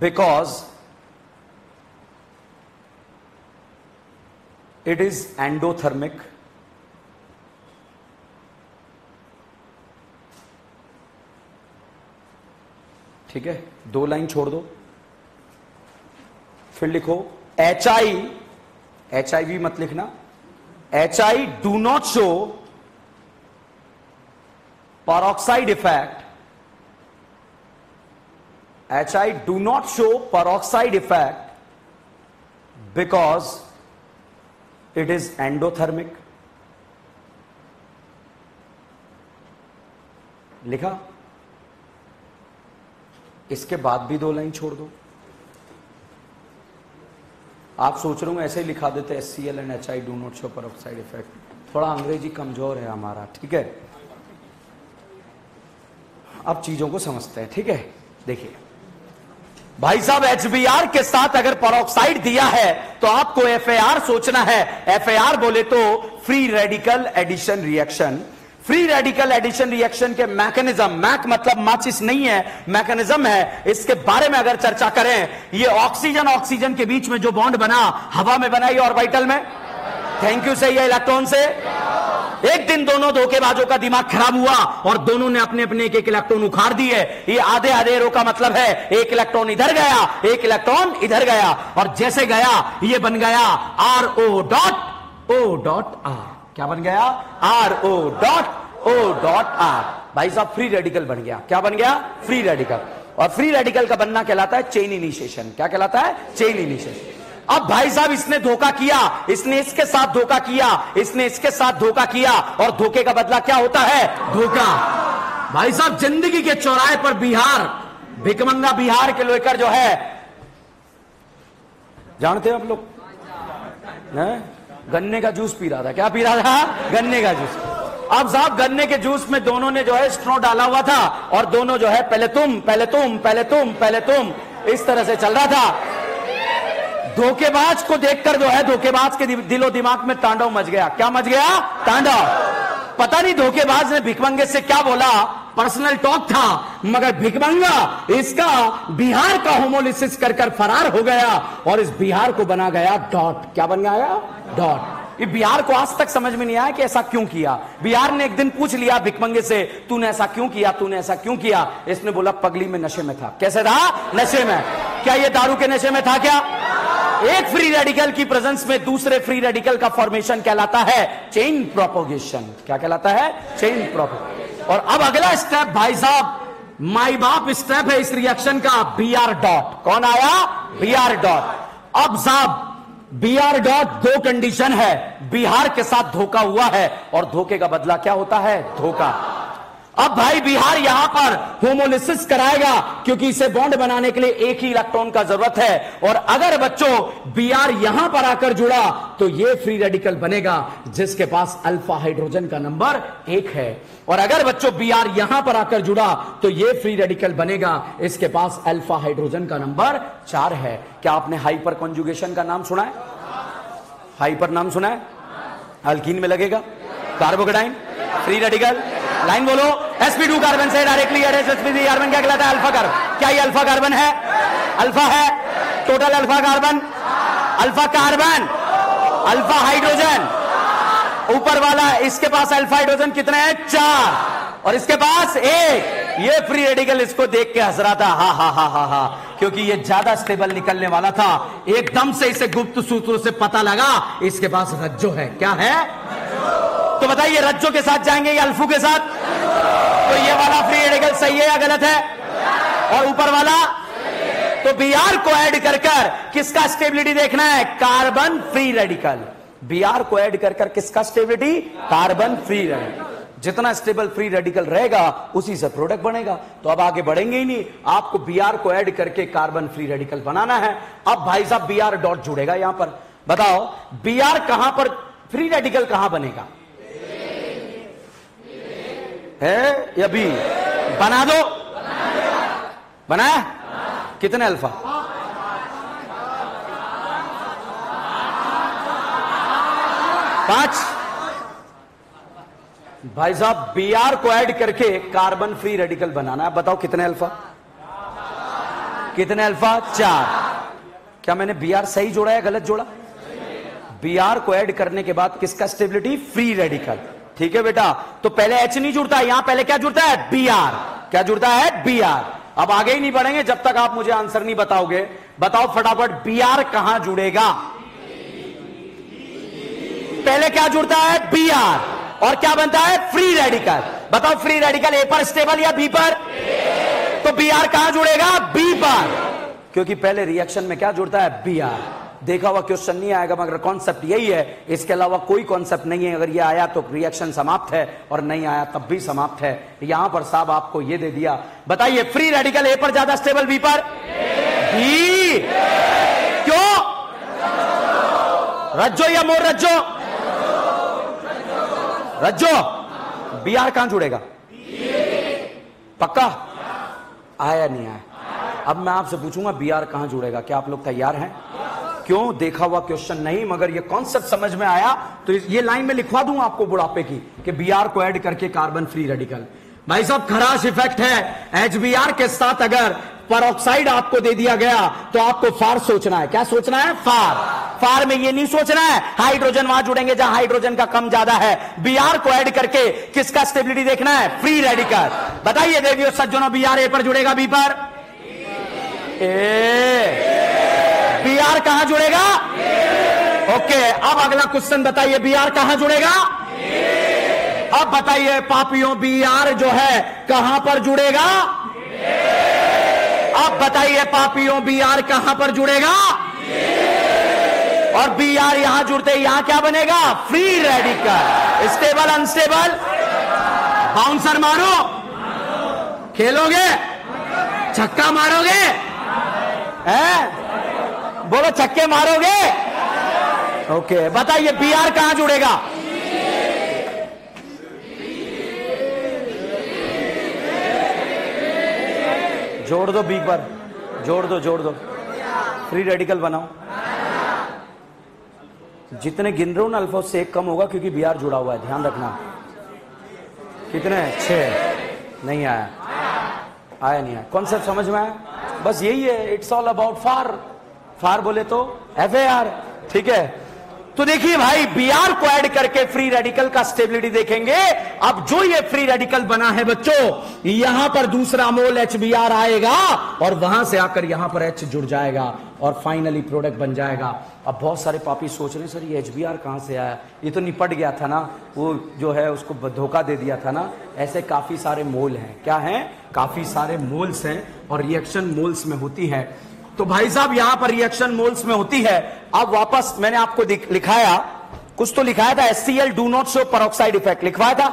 because it is endothermic. ठीक है, दो line छोड़ दो, फिर लिखो HIV मत लिखना, HI do not show peroxide effect because it is endothermic. लिखा, इसके बाद भी दो लाइन छोड़ दो। आप सोच रहे हो ऐसे ही लिखा देते HCl and HI do not show peroxide effect। थोड़ा अंग्रेजी कमजोर है हमारा, ठीक है। अब चीजों को समझते हैं, ठीक है। देखिए भाई साहब, HBr के साथ अगर पेरोक्साइड दिया है तो आपको FAR सोचना है। FAR बोले तो free radical addition reaction. Free radical addition reaction के मैकेनिज्म, मैक मतलब माचिस नहीं है, मैकेनिज्म है, इसके बारे में अगर चर्चा करें, ये ऑक्सीजन के बीच में जो बॉन्ड बना, हवा में बना या ऑर्बिटल में? थैंक यू से या इलेक्ट्रॉन से? एक दिन दोनों धोखेबाजों का दिमाग खराब हुआ और दोनों ने अपने अपने एक इलेक्ट्रॉन उखाड़ दिए। ये आधे आधे रो का मतलब है एक इलेक्ट्रॉन इधर गया, एक इलेक्ट्रॉन इधर गया, और जैसे गया ये बन गया RO.O.R। क्या बन गया? RO.O.R। भाई साहब फ्री रेडिकल बन गया। क्या बन गया? Free radical. और फ्री रेडिकल का बनना कहलाता है चेन इनिशिएशन। क्या कहलाता है? Chain initiation. अब भाई साहब इसने धोखा किया, इसने इसके साथ धोखा किया, इसने इसके साथ धोखा किया, और धोखे का बदला क्या होता है? धोखा। भाई साहब जिंदगी के चौराहे पर बिहार, भिकमंगा बिहार के लेकर जो है, जानते हैं आप लोग, गन्ने का जूस पी रहा था। क्या पी रहा था? गन्ने का जूस। अब साहब गन्ने के जूस में दोनों ने जो है स्ट्रॉ डाला हुआ था, और दोनों जो है पहले तुम पहले तुम पहले तुम पहले तुम, इस तरह से चल रहा था। धोखेबाज को देखकर जो है धोखेबाज के दिलो दिमाग में तांडव मच गया। क्या मच गया? तांडव। पता नहीं धोखेबाज ने भिकमंगे से क्या बोला, पर्सनल टॉक था, मगर भिकमंगा इसका बिहार का होमोलिसिस कर कर फरार हो गया, और इस बिहार को बना गया डॉट। क्या बन गया? डॉट। ये बिहार को आज तक समझ में नहीं आया कि ऐसा क्यों किया। बिहार ने एक दिन पूछ लिया भिकमंगे से, तूने ऐसा क्यों किया, तूने ऐसा क्यों किया? इसने बोला पगली में नशे में था। कैसे था? नशे में। क्या ये दारू के नशे में था क्या? एक फ्री रेडिकल की प्रेजेंस में दूसरे फ्री रेडिकल का फॉर्मेशन कहलाता है चेन प्रोपोगेशन। क्या कहलाता है? Chain propagation. और अब अगला स्टेप भाई साहब माई बाप स्टेप है इस रिएक्शन का, बीआर डॉट। कौन आया? BR dot. अब साहब बीआर डॉट दो कंडीशन है, बिहार के साथ धोखा हुआ है, और धोखे का बदला क्या होता है? धोखा। अब भाई बिहार यहां पर होमोलिसिस कराएगा, क्योंकि इसे बॉन्ड बनाने के लिए एक ही इलेक्ट्रॉन का जरूरत है, और अगर बच्चों बीआर यहां पर आकर जुड़ा तो यह फ्री रेडिकल बनेगा जिसके पास अल्फा हाइड्रोजन का नंबर 1 है। और अगर बच्चों बीआर यहां पर आकर जुड़ा तो यह फ्री रेडिकल बनेगा, इसके पास अल्फा हाइड्रोजन का नंबर 4 है। क्या आपने हाइपर कॉन्जुगेशन का नाम सुना है? हाइपर नाम सुना है? अल्कीन में लगेगा कार्बोकेटाइन, फ्री रेडिकल। लाइन बोलो। sp2 कार्बन से डायरेक्टली sp3 कार्बन क्या कहलाता है? Alpha carbon. क्या ये अल्फा कार्बन है? अल्फा है। Total alpha carbon, alpha carbon, alpha hydrogen. ऊपर वाला इसके पास अल्फा हाइड्रोजन कितने हैं? 4, और इसके पास 1। ये फ्री रेडिकल इसको देख के हंस रहा था, हा हा हा हा हा, क्योंकि ये ज्यादा स्टेबल निकलने वाला था। एकदम से इसे गुप्त सूत्रों से पता लगा इसके पास रज्जो है। क्या है? तो बताइए रज्जो के साथ जाएंगे या अल्फू के साथ? तो ये वाला फ्री रेडिकल सही है या गलत है? और ऊपर वाला? तो बीआर को ऐड कर कर किसका स्टेबिलिटी देखना है? Carbon free radical. बीआर को ऐड कर कर किसका स्टेबिलिटी? Carbon free radical. जितना स्टेबल फ्री रेडिकल रहेगा उसी से प्रोडक्ट बनेगा। तो अब आगे बढ़ेंगे ही नहीं, आपको बीआर को ऐड करके कार्बन फ्री रेडिकल बनाना है। अब भाई साहब बीआर डॉट जुड़ेगा यहां पर। बताओ बीआर कहां पर फ्री रेडिकल कहां बनेगा? है या बी? बना दो। बनाया? कितने अल्फा? 5। भाई साहब बीआर को ऐड करके कार्बन फ्री रेडिकल बनाना है। बताओ कितने अल्फा? कितने अल्फा? 4। क्या मैंने बीआर सही जोड़ा या गलत जोड़ा? बीआर को ऐड करने के बाद किसका स्टेबिलिटी? Free radical. ठीक है बेटा, तो पहले एच नहीं जुड़ता, यहां पहले क्या जुड़ता है? बीआर। क्या जुड़ता है? बीआर। अब आगे ही नहीं बढ़ेंगे जब तक आप मुझे आंसर नहीं बताओगे। बताओ फटाफट बीआर कहां जुड़ेगा? पहले क्या जुड़ता है? बीआर, और क्या बनता है? Free radical. बताओ फ्री रेडिकल ए पर स्टेबल या बी पर? तो बीआर कहां जुड़ेगा? बी पर, क्योंकि पहले रिएक्शन में क्या जुड़ता है? बीआर। देखा हुआ क्वेश्चन नहीं आएगा, मगर कॉन्सेप्ट यही है, इसके अलावा कोई कॉन्सेप्ट नहीं है। अगर ये आया तो रिएक्शन समाप्त है, और नहीं आया तब भी समाप्त है। यहां पर साहब आपको ये दे दिया। बताइए फ्री रेडिकल ए पर ज्यादा स्टेबल, बी पर? बी। क्यों? रज्जो या मोर रज्जो? रज्जो। बीआर कहां जुड़ेगा? पक्का? आया नहीं आया? अब मैं आपसे पूछूंगा बीआर कहां जुड़ेगा। क्या आप लोग तैयार हैं? क्यों? देखा हुआ क्वेश्चन नहीं, मगर ये कॉन्सेप्ट समझ में आया तो ये लाइन में लिखवा दूं आपको बुढ़ापे की, कि बीआर को ऐड करके कार्बन फ्री रेडिकल। भाई साहब खराश इफेक्ट है। एचबीआर के साथ अगर परऑक्साइड आपको दे दिया गया तो आपको फार सोचना है। क्या सोचना है? फार। फार में ये नहीं सोचना है हाइड्रोजन वहां जुड़ेंगे जहां हाइड्रोजन का कम ज्यादा है। बीआर को ऐड करके किसका स्टेबिलिटी देखना है? Free radical. बताइए देवियों सज्जनों, बीआर ए पर जुड़ेगा बी पर? बीआर कहां जुड़ेगा? ओके, अब अगला क्वेश्चन बताइए, बीआर कहां जुड़ेगा? अब बताइए पापियों, बीआर जो है कहां पर जुड़ेगा? अब बताइए पापियों, बीआर कहां पर जुड़ेगा? और बीआर यहां जुड़ते यहां क्या बनेगा? Free radical. Stable unstable? Bouncer मारो, खेलोगे? छक्का मारोगे? बोलो छक्के मारोगे? ओके, बताइए बीआर कहां जुड़ेगा? जोड़ दो बी पर, जोड़ दो फ्री रेडिकल बनाओ। जितने गिन रहे हो ना अल्फा उससे एक कम होगा क्योंकि बीआर जुड़ा हुआ है, ध्यान रखना। कितने? 6। नहीं आया नहीं आया। कॉन्सेप्ट समझ में आया? बस यही है, इट्स ऑल अबाउट फार। फार बोले तो FAR, ठीक है। तो देखिए भाई, बीआर को ऐड करके फ्री रेडिकल का स्टेबिलिटी देखेंगे। अब जो ये फ्री रेडिकल बना है बच्चों, यहां पर दूसरा मोल HBr आएगा और वहां से आकर यहां पर H जुड़ जाएगा और फाइनली प्रोडक्ट बन जाएगा। अब बहुत सारे पापी सोच रहे हैं सर ये HBr कहां से आया? ये तो निपट गया था ना, वो जो है उसको धोखा दे दिया था ना। ऐसे काफी सारे मोल हैं। क्या हैं? काफी सारे मोल्स हैं और रिएक्शन मोल्स में होती है। तो भाई साहब यहां पर रिएक्शन मोल्स में होती है। अब वापस मैंने आपको लिखाया, कुछ तो लिखाया था, HCl do not show peroxide effect लिखवाया था,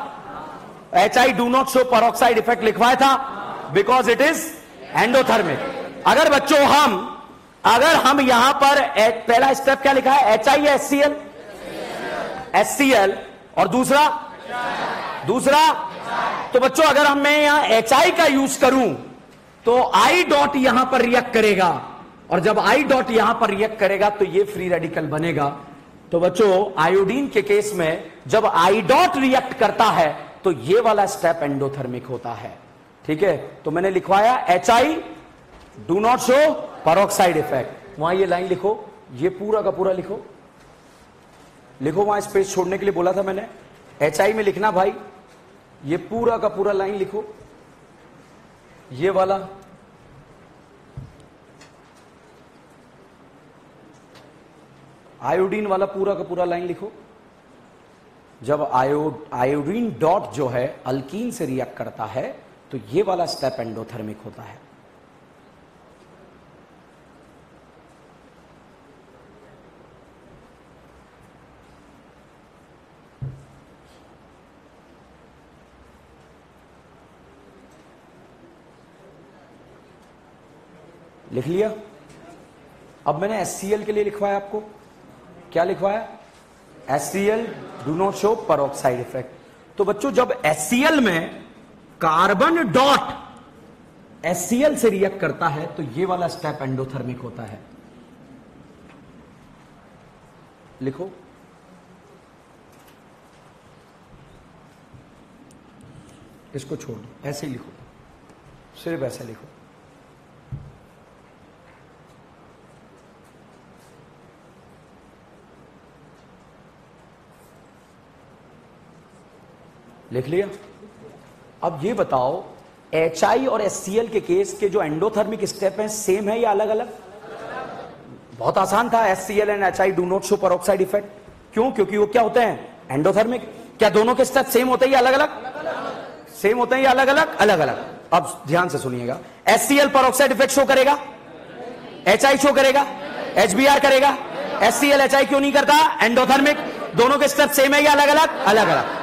HI do not show peroxide effect लिखवाया था बिकॉज इट इज एंडोथर्मिक। अगर बच्चों अगर हम यहां पर पहला स्टेप क्या लिखा है? HI या HCl? HCl। और दूसरा तो बच्चों अगर मैं यहां HI का यूज करूं तो I डॉट यहां पर रिएक्ट करेगा और जब I डॉट यहां पर रिएक्ट करेगा तो ये फ्री रेडिकल बनेगा। तो बच्चों आयोडीन के केस में जब I डॉट रिएक्ट करता है तो ये वाला स्टेप एंडोथर्मिक होता है, ठीक है। तो मैंने लिखवाया HI do not show peroxide effect. वहां ये लाइन लिखो, ये पूरा का पूरा लिखो, वहां स्पेस छोड़ने के लिए बोला था मैंने। HI में लिखना भाई, ये पूरा का पूरा लाइन लिखो, ये वाला आयोडीन वाला पूरा का पूरा लाइन लिखो। जब आयोडीन डॉट जो है अल्कीन से रिएक्ट करता है तो ये वाला स्टेप एंडोथर्मिक होता है। लिख लिया? अब मैंने HCl के लिए लिखवाया, आपको क्या लिखवाया? HCl do not show peroxide effect. तो बच्चों जब HCl में कार्बन डॉट HCl से रिएक्ट करता है तो ये वाला स्टेप एंडोथर्मिक होता है। लिखो, इसको छोड़ दो, ऐसे ही लिखो, सिर्फ ऐसे लिखो। लिख लिया? अब ये बताओ HI और HCl के केस के जो एंडोथर्मिक स्टेप हैं सेम है या अलग अलग? बहुत आसान था, HCl and HI do not show peroxide effect. क्यों? क्योंकि वो क्या होते हैं? एंडोथर्मिक। क्या दोनों के स्टेप सेम होते हैं या अलग अलग? सेम होते हैं या अलग अलग? अलग अलग। अब ध्यान से सुनिएगा, HCl पेरोक्साइड इफेक्ट शो करेगा, HI शो करेगा, HBr करेगा, HCl HI क्यों नहीं करता? एंडोथर्मिक। दोनों के स्टेप सेम है या अलग अलग? अलग अलग।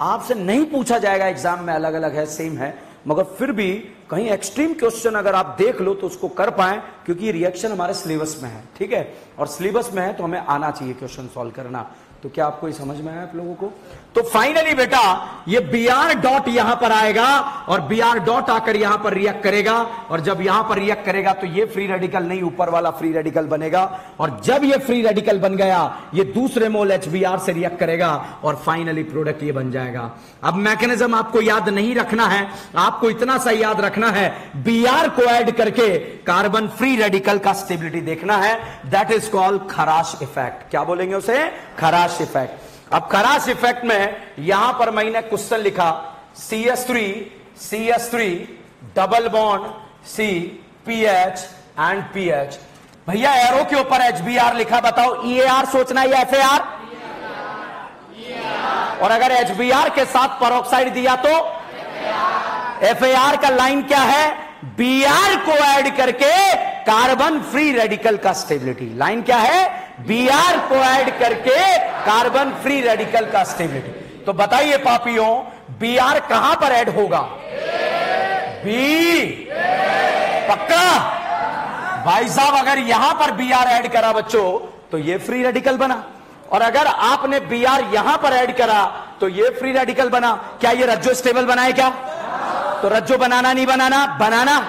आपसे नहीं पूछा जाएगा एग्जाम में अलग अलग है सेम है, मगर फिर भी कहीं एक्सट्रीम क्वेश्चन अगर आप देख लो तो उसको कर पाए, क्योंकि रिएक्शन हमारे सिलेबस में है, ठीक है। और सिलेबस में है तो हमें आना चाहिए क्वेश्चन सॉल्व करना। तो क्या आपको ये समझ में आया आप लोगों को? तो फाइनली बेटा ये Br डॉट यहां पर आएगा और Br डॉट आकर यहां पर रिएक्ट करेगा, और जब यहां पर रिएक्ट करेगा तो ये फ्री रेडिकल नहीं, ऊपर वाला फ्री रेडिकल बनेगा, और जब ये फ्री रेडिकल बन गया ये दूसरे मोल HBr से रिएक्ट करेगा और फाइनली प्रोडक्ट ये बन जाएगा। अब मैकेनिज्म आपको याद नहीं रखना है, आपको इतना सा याद रखना है, Br को ऐड करके कार्बन फ्री रेडिकल का स्टेबिलिटी देखना है, दैट इज कॉल्ड खराश इफेक्ट। क्या बोलेंगे उसे? खराश इफेक्ट। अब खराश इफेक्ट में यहां पर मैंने क्वेश्चन लिखा CH3 double bond C PH and PH। भैया एरो के ऊपर HBr लिखा, बताओ EAR सोचना है या FAR? और अगर HBr के साथ पेरोक्साइड दिया तो FAR का लाइन क्या है? Br को ऐड करके कार्बन फ्री रेडिकल का स्टेबिलिटी। लाइन क्या है? Br को ऐड करके कार्बन फ्री रेडिकल का स्टेबिलिटी। तो बताइए पापियों, Br कहां पर ऐड होगा? बी पक्का? भाई साहब अगर यहां पर Br ऐड करा बच्चों तो ये फ्री रेडिकल बना, और अगर आपने Br यहां पर ऐड करा तो ये फ्री रेडिकल बना। क्या ये रज्जो स्टेबल बनाए क्या? तो रज्जो बनाना नहीं बनाना? बनाना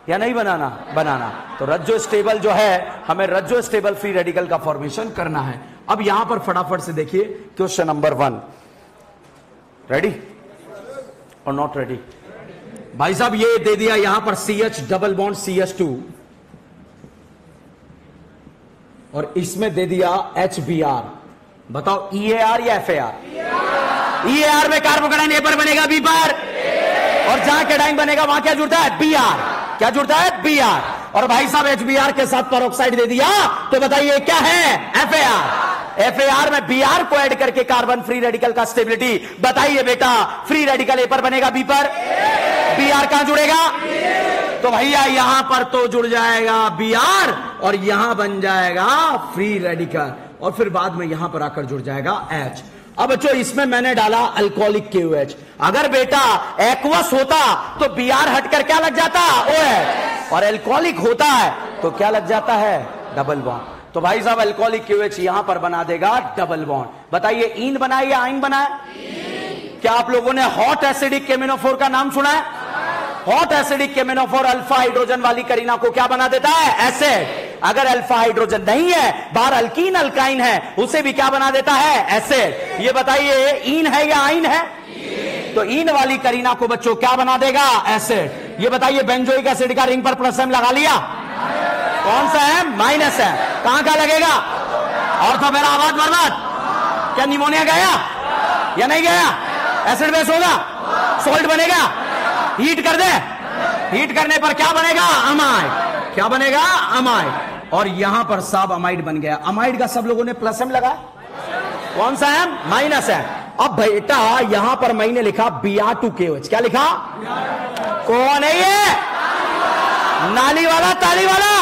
या नहीं बनाना? बनाना। तो रज्जो स्टेबल जो है, हमें रज्जो स्टेबल फ्री रेडिकल का फॉर्मेशन करना है। अब यहां पर फटाफट से देखिए क्वेश्चन नंबर 1। रेडी और नॉट रेडी? भाई साहब ये दे दिया यहां पर CH डबल बॉन्ड CH2 और इसमें दे दिया HBr। बताओ EAR या FAR? EAR में कार्बोकेटाइन A पर बनेगा B पर, और जहां कैटाइन बनेगा वहां क्या जुड़ता है? Br। क्या जुड़ता है? Br। और भाई साहब HBr के साथ पेरोक्साइड दे दिया तो बताइए क्या है? FAR। FAR में Br को ऐड करके कार्बन फ्री रेडिकल का स्टेबिलिटी। बताइए बेटा फ्री रेडिकल A पर बनेगा B पर, Br कहां जुड़ेगा? तो भैया यहां पर तो जुड़ जाएगा Br और यहां बन जाएगा फ्री रेडिकल, और फिर बाद में यहां पर आकर जुड़ जाएगा H। अब बच्चों इसमें मैंने डाला अल्कोहलिक KOH। अगर बेटा एक्वस होता तो Br हटकर क्या लग जाता? OH। और अल्कोहलिक होता है तो क्या लग जाता है? Double bond. तो भाई साहब अल्कोहलिक KOH यहां पर बना देगा डबल बॉन्ड। बताइए इन बनाए या आइन बनाए? क्या आप लोगों ने हॉट एसिडिक केमिनोफोर का नाम सुना है? हॉट एसिडिक केमिनोफोर अल्फा हाइड्रोजन वाली करीना को क्या बना देता है? एसिड। अगर अल्फा हाइड्रोजन नहीं है, बाहर अल्कीन अल्काइन है, उसे भी क्या बना देता है? एसिड। ये बताइए इन है या आइन है? तो इन वाली करीना को बच्चों क्या बना देगा? एसिड। ये बताइए बेंजोइक एसिड का रिंग पर प्लस M लगा लिया, कौन सा है? माइनस है। कहां का लगेगा? और तो मेरा आवाज बर्बाद। क्या निमोनिया गया या नहीं गया? एसिड बेस होगा, सॉल्ट बनेगा, हीट कर दे, हीट करने पर क्या बनेगा? अमाइड। क्या बनेगा? अमाइड। और यहां पर सब अमाइड बन गया। अमाइड का सब लोगों ने प्लस M लगा, कौन सा है? माइनस है। अब बेटा यहां पर मैंने लिखा Br2KOH। क्या लिखा? कौन है ये? नाली वाला, ताली वाला?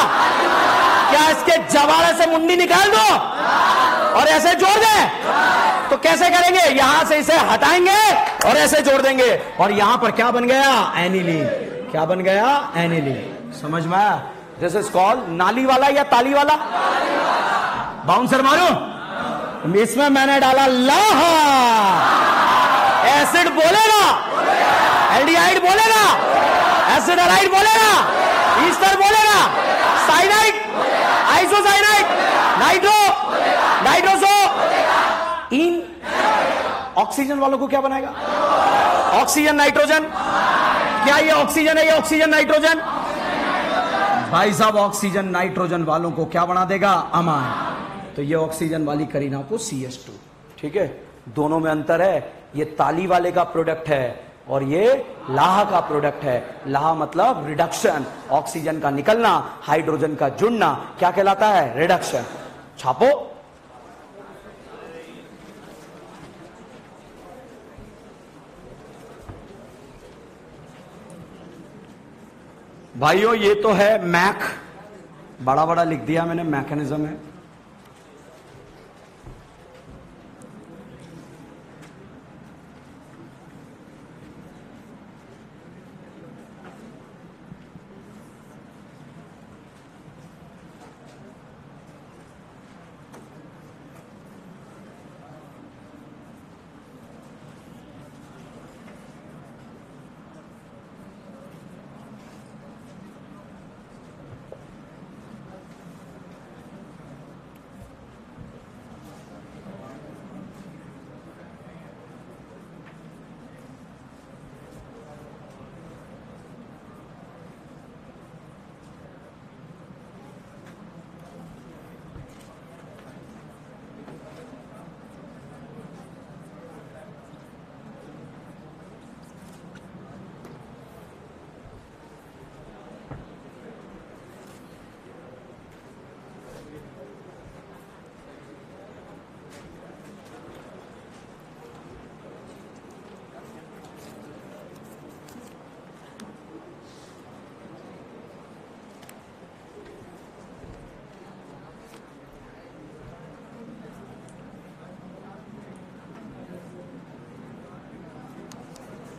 क्या इसके जवाड़े से मुंडी निकाल दो और ऐसे जोड़ दे? तो कैसे करेंगे? यहां से इसे हटाएंगे और ऐसे जोड़ देंगे, और यहां पर क्या बन गया? एनिलीन। क्या बन गया? एनिलीन। समझ में आया? दिस इज कॉल्ड नाली वाला या ताली वाला? बाउंसर मारो। इसमें मैंने डाला लाहा। एसिड बोलेगा, एल्डिहाइड बोलेगा, एसिडाइड बोलेगा, ईस्टर बोलेगा, साइनाइड, आइसोसाइनाइड, नाइट्रो, नाइट्रोसो, इन। ऑक्सीजन वालों को क्या बनाएगा? Oxygen nitrogen. क्या ये ऑक्सीजन है? ये ऑक्सीजन नाइट्रोजन? भाई साहब ऑक्सीजन नाइट्रोजन वालों को क्या बना देगा? अमाइन। तो ये ऑक्सीजन वाली करीना को CH2। ठीक है, दोनों में अंतर है। ये ताली वाले का प्रोडक्ट है और ये लाहा का प्रोडक्ट है। लाहा मतलब रिडक्शन, ऑक्सीजन का निकलना, हाइड्रोजन का जुड़ना, क्या कहलाता है? रिडक्शन। छापो। भाइयों ये तो है मैक, बड़ा बड़ा लिख दिया मैंने, मैकेनिज्म है।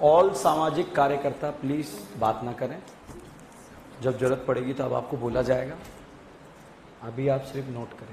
ऑल सामाजिक कार्यकर्ता प्लीज बात ना करें, जब जरूरत पड़ेगी तो अब आपको बोला जाएगा, अभी आप सिर्फ नोट करें।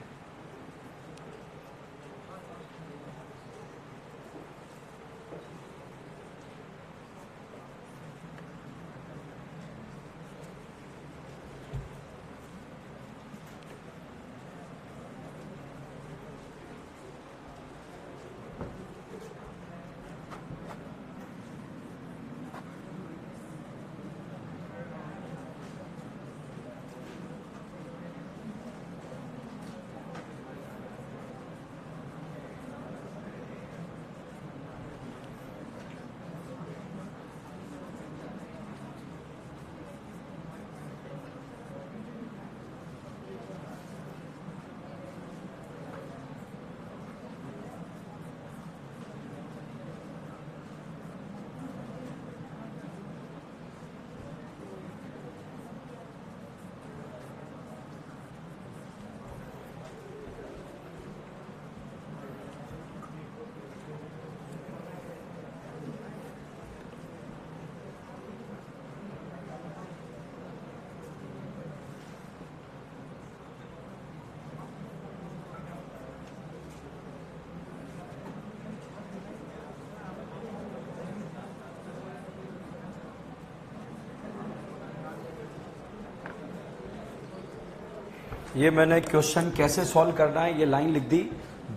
ये मैंने क्वेश्चन कैसे सॉल्व करना है ये लाइन लिख दी,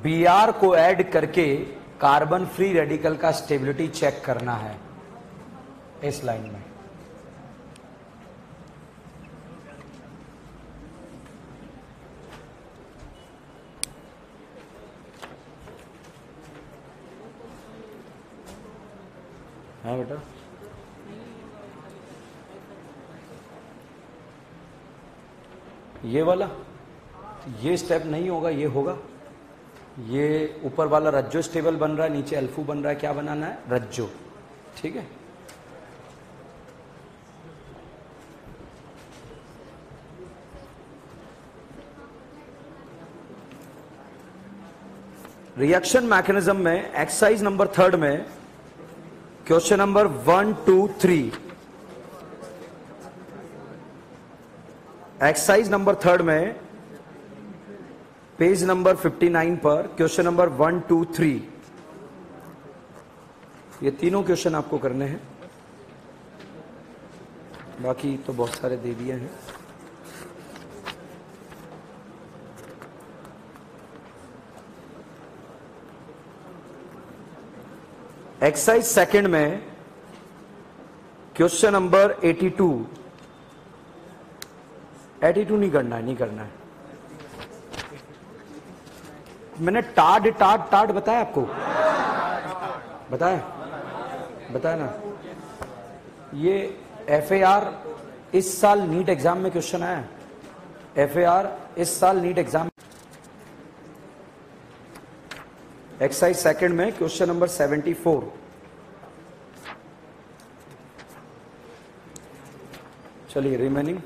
Br को ऐड करके कार्बन फ्री रेडिकल का स्टेबिलिटी चेक करना है इस लाइन में। हाँ बेटा, ये वाला, ये स्टेप नहीं होगा, ये होगा। ये ऊपर वाला रज्जो स्टेबल बन रहा है, नीचे अल्फू बन रहा है, क्या बनाना है? रज्जो। ठीक है, रिएक्शन मैकेनिज्म में एक्सरसाइज नंबर 3 में क्वेश्चन नंबर 1, 2, 3, एक्सरसाइज नंबर 3 में पेज नंबर 59 पर क्वेश्चन नंबर 1, 2, 3, ये तीनों क्वेश्चन आपको करने हैं, बाकी तो बहुत सारे दे दिए हैं। एक्सरसाइज सेकंड में क्वेश्चन नंबर 82, 82 नहीं करना है, नहीं करना है। मैंने टाड टाड टाड बताया आपको, बताया ना। ये FAR इस साल नीट एग्जाम में क्वेश्चन आया है, FAR इस साल नीट एग्जाम। एक्सरसाइज सेकंड में क्वेश्चन नंबर 74, चलिए रिमेनिंग